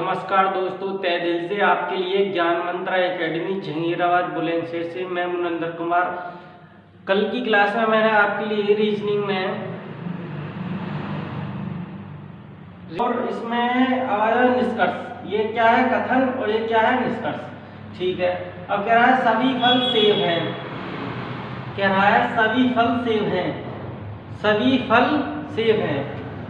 नमस्कार दोस्तों, तहे दिल से आपके लिए ज्ञान मंत्रा एकेडमी जहांगीराबाद बुलंदशहर से मैं मुनंदर कुमार। कल की क्लास में मैंने आपके लिए रीजनिंग में और इसमें आया निष्कर्ष। ये क्या है? कथन। और ये क्या है? निष्कर्ष। ठीक है। अब कह रहा है सभी फल सेब हैं। कह रहा है सभी फल सेब हैं। सभी फल सेब हैं।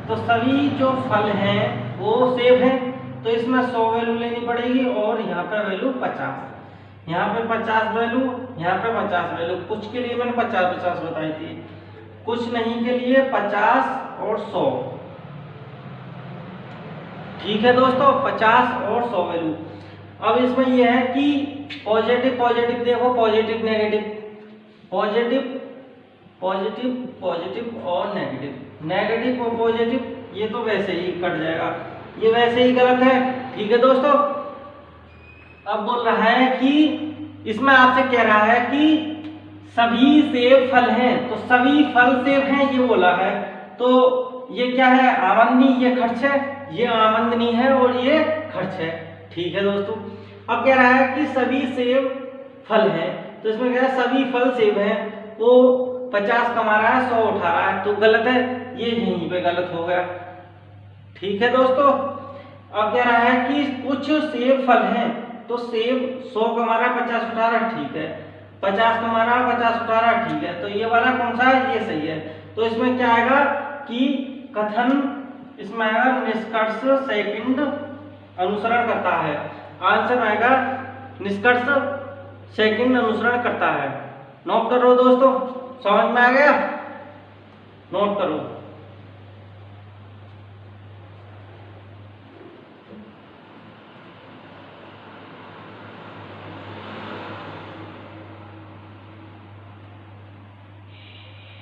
तो सभी जो फल हैं वो सेब हैं। तो इसमें 100 वैल्यू लेनी पड़ेगी और यहाँ पे वैल्यू 50। यहाँ पे 50 वैल्यू, यहाँ पे 50 वैल्यू। कुछ के लिए मैंने 50-50 बताई थी, कुछ नहीं के लिए 50 और 100। ठीक है दोस्तों, 50 और 100 वैल्यू। अब इसमें यह है कि पॉजिटिव पॉजिटिव देखो, positive negative, positive positive positive और नेगेटिव, नेगेटिव और पॉजिटिव, ये तो वैसे ही कट जाएगा, ये वैसे ही गलत है। ठीक है दोस्तों। अब बोल रहा है कि इसमें आपसे कह रहा है कि सभी सेब फल हैं। तो सभी फल सेब हैं ये बोला है। तो ये क्या है? आमदनी, ये खर्च है। ये आमदनी है और ये खर्च है। ठीक है दोस्तों। अब कह रहा है कि सभी सेब फल हैं। तो इसमें क्या है? सभी फल सेब हैं। वो 50 कमा रहा है, 100 उठा रहा है, तो गलत है। ये यहीं पे गलत हो गया। ठीक है दोस्तों। अब कह रहा है कि कुछ सेब फल हैं। तो सेब 100 कमा रहा है, 50 उठा रहा है, ठीक है। 50 कमा रहा है, 50 उठा रहा है, ठीक है। तो ये वाला कौन सा है? ये सही है। तो इसमें क्या आएगा कि कथन, इसमें आएगा निष्कर्ष सेकंड अनुसरण करता है। आंसर आएगा निष्कर्ष सेकंड अनुसरण करता है। नोट करो दोस्तों, समझ में आ गया? नोट करो।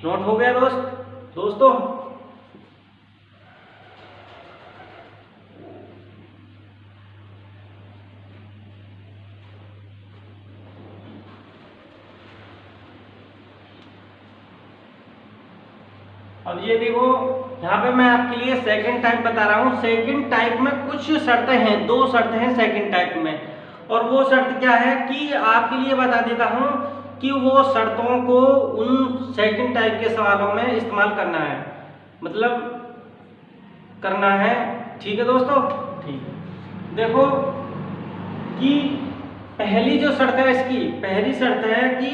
नोट हो गया दोस्तों? अब ये देखो, यहाँ पे मैं आपके लिए सेकंड टाइप बता रहा हूँ। सेकंड टाइप में कुछ शर्तें हैं, 2 शर्तें हैं सेकंड टाइप में। और वो शर्त क्या है कि आपके लिए बता देता हूँ कि वो शर्तों को उन सेकंड टाइप के सवालों में इस्तेमाल करना है, मतलब करना है। ठीक है दोस्तों? ठीक है। देखो कि पहली जो शर्त है, इसकी पहली शर्त है कि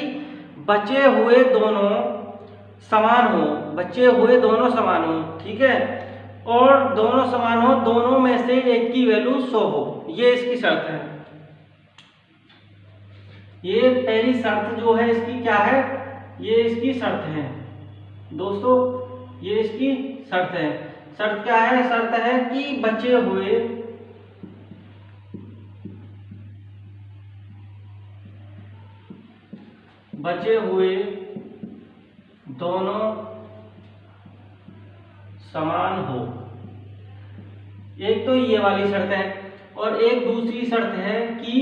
बचे हुए दोनों समान हो। बचे हुए दोनों समान हो, ठीक है। और दोनों समान हो, दोनों में से एक की वैल्यू 100 हो। ये इसकी शर्त है। ये पहली शर्त जो है इसकी क्या है? ये इसकी शर्त है दोस्तों, ये इसकी शर्त है। शर्त क्या है? शर्त है कि बचे हुए दोनों समान हो। एक तो ये वाली शर्त है। और एक दूसरी शर्त है कि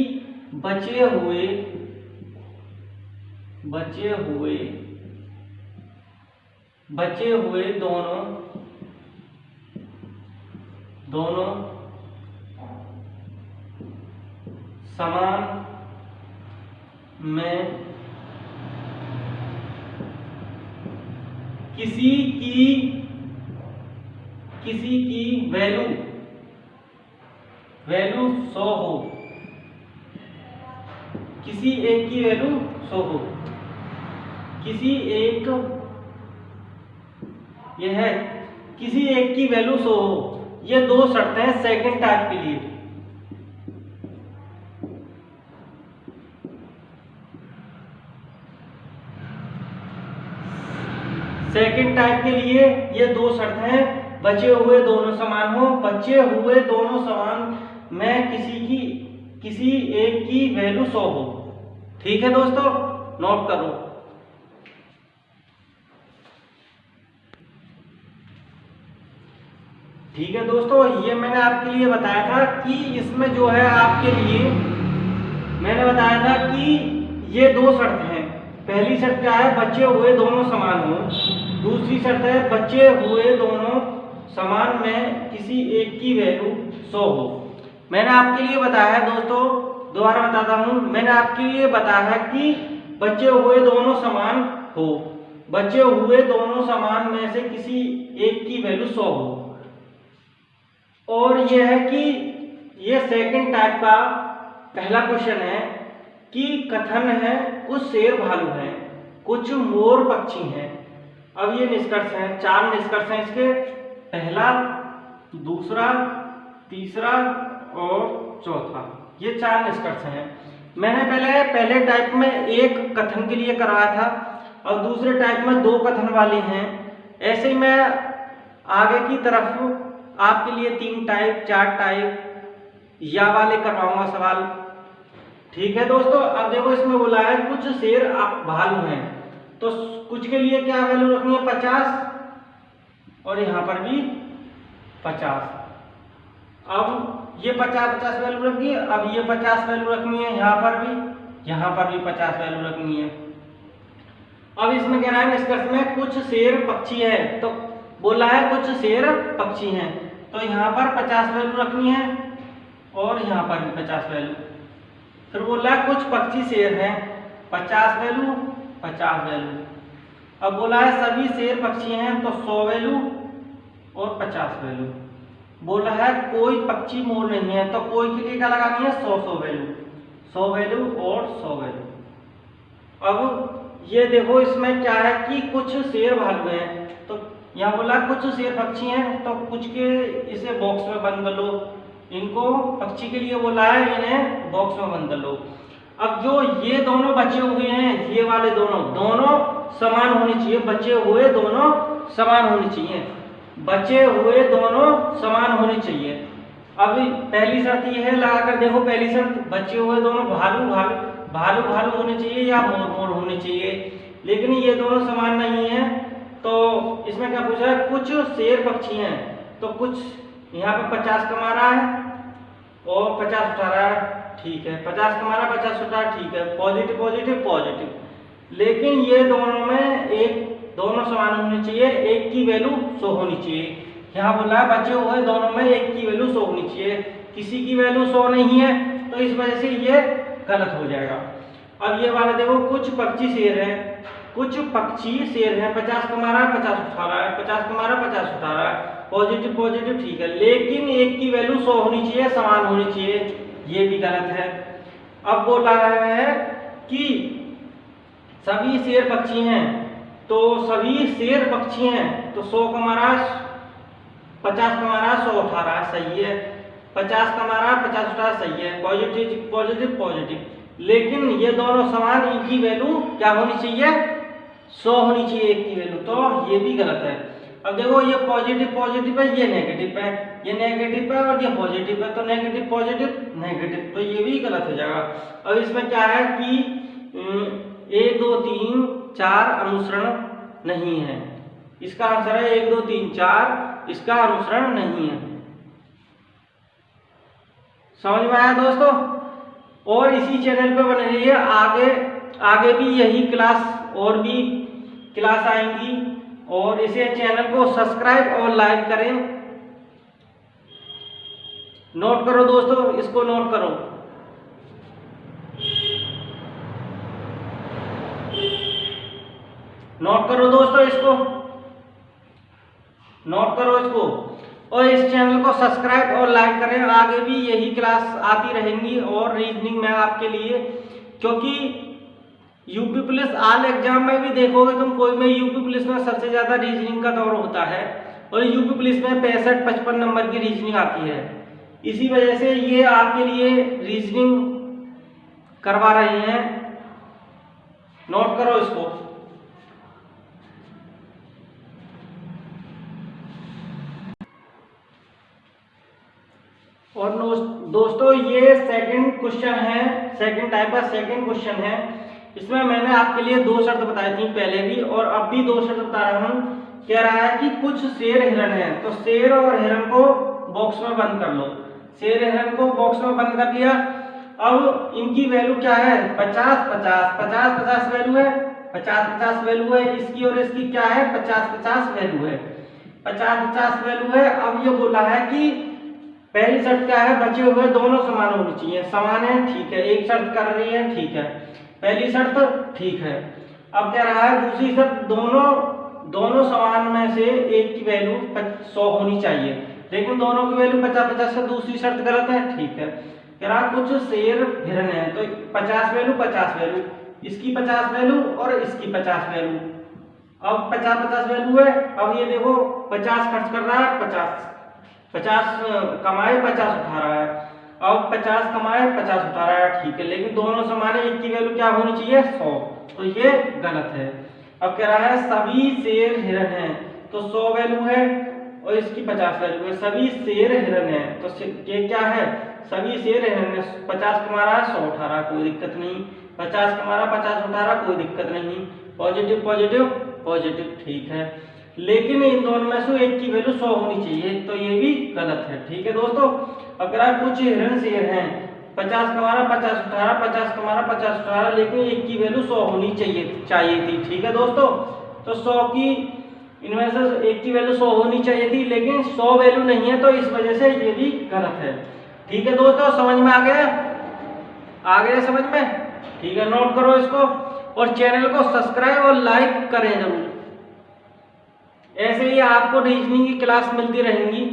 बचे हुए दोनों समान में किसी की वैल्यू 100 हो। किसी एक की वैल्यू 100 हो। किसी एक, यह है किसी एक की वैल्यू 100 हो। ये 2 शर्तें हैं सेकंड टाइप के लिए। सेकंड टाइप के लिए ये 2 शर्त हैं। बचे हुए दोनों समान हो। बचे हुए दोनों समान में किसी एक की वैल्यू 100 हो। ठीक है दोस्तों? नोट करो। ठीक है दोस्तों, ये मैंने आपके लिए बताया था कि इसमें जो है आपके लिए मैंने बताया था कि ये 2 शर्त हैं। पहली शर्त क्या है? बचे हुए दोनों समान हो। दूसरी शर्त है बचे हुए दोनों समान में किसी एक की वैल्यू 100 हो। मैंने आपके लिए बताया है दोस्तों, दोबारा बताता हूं, मैंने आपके लिए बताया है कि बचे हुए दोनों समान हो, बचे हुए दोनों समान में से किसी एक की वैल्यू 100 हो। और यह है कि ये सेकंड टाइप का पहला क्वेश्चन है कि कथन है कुछ शेर भालू हैं, कुछ मोर पक्षी हैं। अब ये निष्कर्ष हैं, 4 निष्कर्ष हैं इसके, पहला, दूसरा, तीसरा और चौथा, ये 4 निष्कर्ष हैं। मैंने पहले टाइप में एक कथन के लिए करवाया था और दूसरे टाइप में 2 कथन वाले हैं। ऐसे ही मैं आगे की तरफ आपके लिए 3 टाइप 4 टाइप या वाले करवाऊंगा सवाल। ठीक है दोस्तों। अब देखो इसमें बोला है कुछ शेर भालू हैं, तो कुछ के लिए क्या वैल्यू रखनी है 50 और यहाँ पर भी 50। अब ये 50 वैल्यू रखनी है, अब ये 50 वैल्यू रखनी है, यहाँ पर भी 50 वैल्यू रखनी है। अब इसमें कह रहा है निष्कर्ष में कुछ शेर पक्षी है, तो बोला है कुछ शेर पक्षी हैं, तो यहाँ पर 50 वैल्यू रखनी है और यहाँ पर भी 50 वैल्यू। फिर बोला है कुछ पक्षी शेर हैं, 50 वैल्यू 50 वैल्यू। अब बोला है सभी शेर पक्षी हैं, तो 100 वैल्यू और 50 वैल्यू। बोला है कोई पक्षी मोर नहीं है, तो कोई के लिए क्या लगानी है 100 वैल्यू, 100 वैल्यू और 100 वैल्यू। अब ये देखो इसमें क्या है कि कुछ शेर भालू हैं, तो यहाँ बोला कुछ शेर पक्षी हैं, तो कुछ के इसे बॉक्स में बंद कर लो, इनको पक्षी के लिए बोला है इन्हें बॉक्स में बंद कर लो। अब जो ये दोनों बचे हुए हैं, ये वाले दोनों समान होने चाहिए, बचे हुए दोनों समान होने चाहिए, बचे हुए दोनों समान होने चाहिए। अब पहली शर्त ये है, लगाकर देखो पहली शर्त, बचे हुए दोनों भालू होने चाहिए या मोर होने चाहिए, लेकिन ये दोनों समान नहीं है। तो इसमें क्या पूछा है कुछ शेर पक्षी हैं, तो कुछ यहाँ पे 50 कमा रहा है और 50 उठा रहा है, ठीक है, 50 कमा रहा है 50 उठा रहा है, ठीक है, पॉजिटिव। लेकिन ये दोनों में दोनों समान होने चाहिए, एक की वैल्यू 100 होनी चाहिए। यहाँ बोला है बचे हुए दोनों में एक की वैल्यू 100 होनी चाहिए, किसी की वैल्यू 100 नहीं है, तो इस वजह से ये गलत हो जाएगा। अब ये वाला देखो कुछ पक्षी शेर हैं, 50 कमा रहा है 50 उठा रहा है, 50 कमा रहा है 50 उठा रहा है, पॉजिटिव, ठीक है, लेकिन एक की वैल्यू 100 होनी चाहिए, समान होनी चाहिए, ये भी गलत है। अब बोला है कि सभी शेर पक्षी हैं, तो सभी शेर पक्षी हैं, तो 100 कमा रहा है 50 कमा रहा है 100 उठा रहा है, सही है, 50 कमा रहा है 50 उठा रहा है, सही है, पॉजिटिव। लेकिन ये दोनों समान, इनकी वैल्यू क्या होनी चाहिए 100 होनी चाहिए एक की वैल्यू, तो ये भी गलत है। अब देखो ये पॉजिटिव है, ये नेगेटिव है, ये नेगेटिव है और ये पॉजिटिव है, तो नेगेटिव, तो ये भी गलत हो जाएगा। अब इसमें क्या है कि 1 2 3 4 अनुसरण नहीं है, इसका आंसर है 1 2 3 4, इसका अनुसरण नहीं है। समझ में आया दोस्तों? और इसी चैनल पे बने रहिए, आगे भी यही क्लास और भी क्लास आएंगी, और इसे चैनल को सब्सक्राइब और लाइक करें। नोट करो दोस्तों, इसको नोट करो। नोट करो दोस्तों, इसको नोट करो इसको, और इस चैनल को सब्सक्राइब और लाइक करें। आगे भी यही क्लास आती रहेंगी और रीजनिंग में आपके लिए, क्योंकि यूपी पुलिस ऑल एग्जाम में भी देखोगे तुम, कोई में यूपी पुलिस में सबसे ज्यादा रीजनिंग का दौर होता है, और यूपी पुलिस में 65-55 नंबर की रीजनिंग आती है। इसी वजह से ये आपके लिए रीजनिंग करवा रहे हैं। नोट करो इसको। और दोस्तों ये सेकंड क्वेश्चन है, सेकंड टाइप का सेकंड क्वेश्चन है। इसमें मैंने आपके लिए 2 शर्त बताई थी पहले भी, और अब भी 2 शर्त बता रहा हूं। कह रहा है कि कुछ शेर हिरन है, तो शेर और हिरन को बॉक्स में बंद कर लो। शेर हिरन को बॉक्स में बंद कर दिया। अब इनकी वैल्यू क्या है 50 वैल्यू है, 50 वैल्यू है, इसकी और इसकी क्या है 50 वैल्यू है, 50 वैल्यू है। अब ये बोला है कि पहली शर्त क्या है, बचे हुए दोनों समान होनी चाहिए। समान है, ठीक है। एक शर्त कर रही है, ठीक है। पहली शर्त ठीक है। अब कह रहा है दूसरी शर्त, दोनों समान में से एक की वैल्यू 100 होनी चाहिए, लेकिन दोनों की वैल्यू 50-50 से दूसरी शर्त गलत है, ठीक है। कह रहा कुछ शेर हिरन है, तो 50 वैल्यू 50 वैल्यू, इसकी 50 वैल्यू और इसकी 50 वैल्यू। अब 50-50 वैल्यू है। अब ये देखो 50 खर्च कर रहा है, 50 कमाए 50 उठा रहा है। अब 50 कमाए 50 उठा रहा है, ठीक है, लेकिन दोनों समान है, एक की वैल्यू क्या होनी चाहिए 100, तो ये गलत है। अब कह रहा है सभी शेर हिरन है, तो 100 वैल्यू है और इसकी 50 वैल्यू है। सभी शेर हिरन है, तो ये क्या है, सभी शेर हिरन है। 50 कमा रहा है 100 उठा रहा है, कोई दिक्कत नहीं। 50 कमा रहा 50 उठा रहा, कोई दिक्कत नहीं। पॉजिटिव पॉजिटिव पॉजिटिव, ठीक है, लेकिन इन दोनों में से एक की वैल्यू 100 होनी चाहिए, तो ये भी गलत है, ठीक है दोस्तों। अगर कुछ हिरन शेर हैं, 50 कमा रहा 50 उठा रहा, 50 कमा रहा 50 उठा रहा, लेकिन एक की वैल्यू 100 होनी चाहिए थी, ठीक है दोस्तों। तो 100 की इनमें से एक की वैल्यू 100 होनी चाहिए थी, लेकिन 100 वैल्यू नहीं है, तो इस वजह से ये भी गलत है, ठीक है दोस्तों। समझ में आ गया समझ में, ठीक है। नोट करो इसको और चैनल को सब्सक्राइब और लाइक करें जरूर। ऐसे ही आपको रीजनिंग की क्लास मिलती रहेंगी।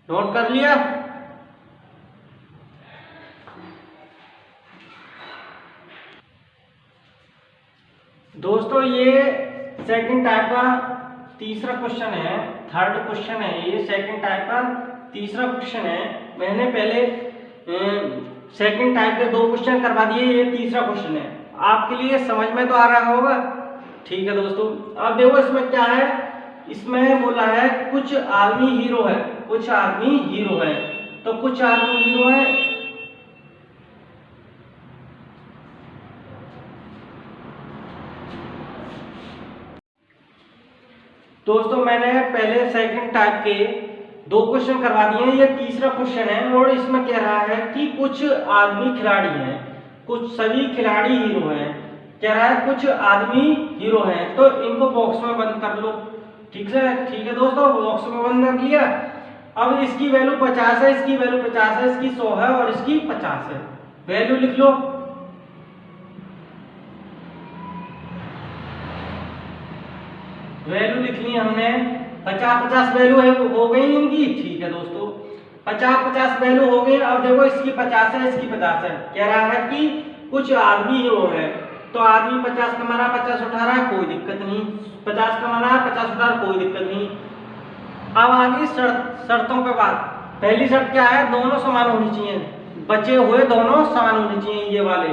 नोट कर लिया? दोस्तों ये सेकंड टाइप का तीसरा क्वेश्चन है, थर्ड क्वेश्चन है ये, सेकंड टाइप का तीसरा क्वेश्चन है। मैंने पहले सेकंड टाइप के 2 क्वेश्चन करवा दिए, ये तीसरा क्वेश्चन है। आपके लिए समझ में तो आ रहा होगा, ठीक है दोस्तों। अब देखो इसमें क्या है, इसमें बोला है कुछ आदमी हीरो है, कुछ आदमी हीरो है, तो कुछ आदमी हीरो है। दोस्तों मैंने पहले सेकंड टाइप के 2 क्वेश्चन करवा दिए हैं, ये तीसरा क्वेश्चन है और इसमें कह रहा है कि कुछ आदमी खिलाड़ी हैं, कुछ सभी खिलाड़ी हीरो हैं। कह रहा है कुछ आदमी हीरो हैं, तो इनको बॉक्स में बंद कर लो, ठीक है दोस्तों, बॉक्स में बंद कर लिया। अब इसकी वैल्यू 50 है, इसकी वैल्यू 50 है, इसकी 100 है और इसकी 50 है। वैल्यू लिख लो। वैल्यू लिख ली हमने, 50-50 वैल्यू है हो गई इनकी, ठीक है दोस्तों, 50-50 वैल्यू हो गई। अब देखो इसकी 50 है, इसकी 50 है। कह रहा है कि कुछ आदमी हीरो है, तो आदमी 50 कमा रहा 50 उठा रहा, कोई दिक्कत नहीं। 50 कमा रहा 50 उठा रहा, कोई दिक्कत नहीं। अब आगे शर्तों के बाद पहली शर्त क्या है, दोनों समान होनी चाहिए, बचे हुए दोनों समान होने चाहिए, ये वाले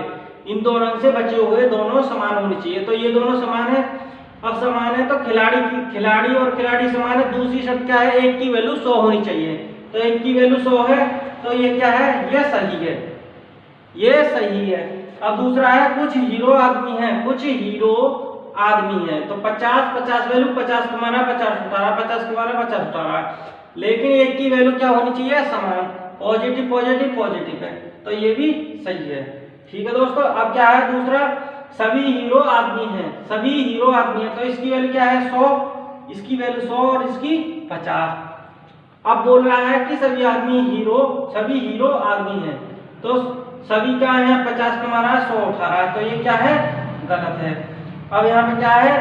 इन दोनों से बचे हुए दोनों समान होने चाहिए, तो ये दोनों समान है। अब समान है तो खिलाड़ी और खिलाड़ी समान है। दूसरी शर्त क्या है, एक की वैल्यू 100 होनी चाहिए, तो एक की वैल्यू 100 है, तो ये क्या है, ये सही है, ये सही है। अब दूसरा है कुछ हीरो आदमी है, कुछ हीरो आदमी है, तो 50-50 वैल्यू, 50 कमाना 50 उठा रहा, 50 कमाना 50 उठा रहा, लेकिन एक की वैल्यू क्या होनी चाहिए, समान, पॉजिटिव पॉजिटिव पॉजिटिव है, तो ये भी सही है, ठीक है दोस्तों। अब क्या है दूसरा, सभी हीरो आदमी हैं, सभी हीरो आदमी हैं, तो इसकी वैल्यू क्या है 100, इसकी वैल्यू 100 और इसकी 50। अब बोल रहा है कि सभी हीरो आदमी हैं, तो सभी क्या है, 50 कमा रहा है 100 उठा रहा है, तो ये क्या है, गलत है। अब यहाँ पे क्या है,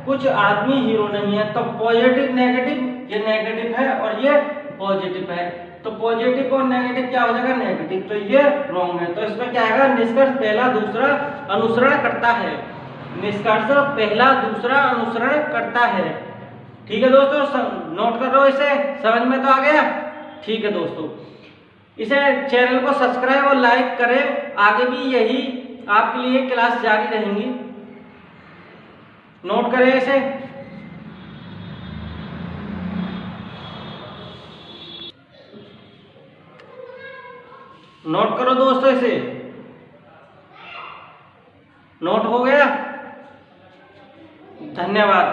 कुछ आदमी हीरो नहीं है, तो पॉजिटिव नेगेटिव, ये नेगेटिव है और ये पॉजिटिव है, तो पॉजिटिव और नेगेटिव क्या हो जाएगा, नेगेटिव, तो ये रॉन्ग है। तो इसमें क्या आएगा, निष्कर्ष पहला दूसरा अनुसरण करता है, निष्कर्ष पहला दूसरा अनुसरण करता है, ठीक है दोस्तों। नोट कर लो इसे, समझ में तो आ गया, ठीक है दोस्तों। इसे चैनल को सब्सक्राइब और लाइक करें, आगे भी यही आपके लिए क्लास जारी रहेंगी। नोट करें इसे। नोट करो दोस्तों इसे, नोट हो गया, धन्यवाद।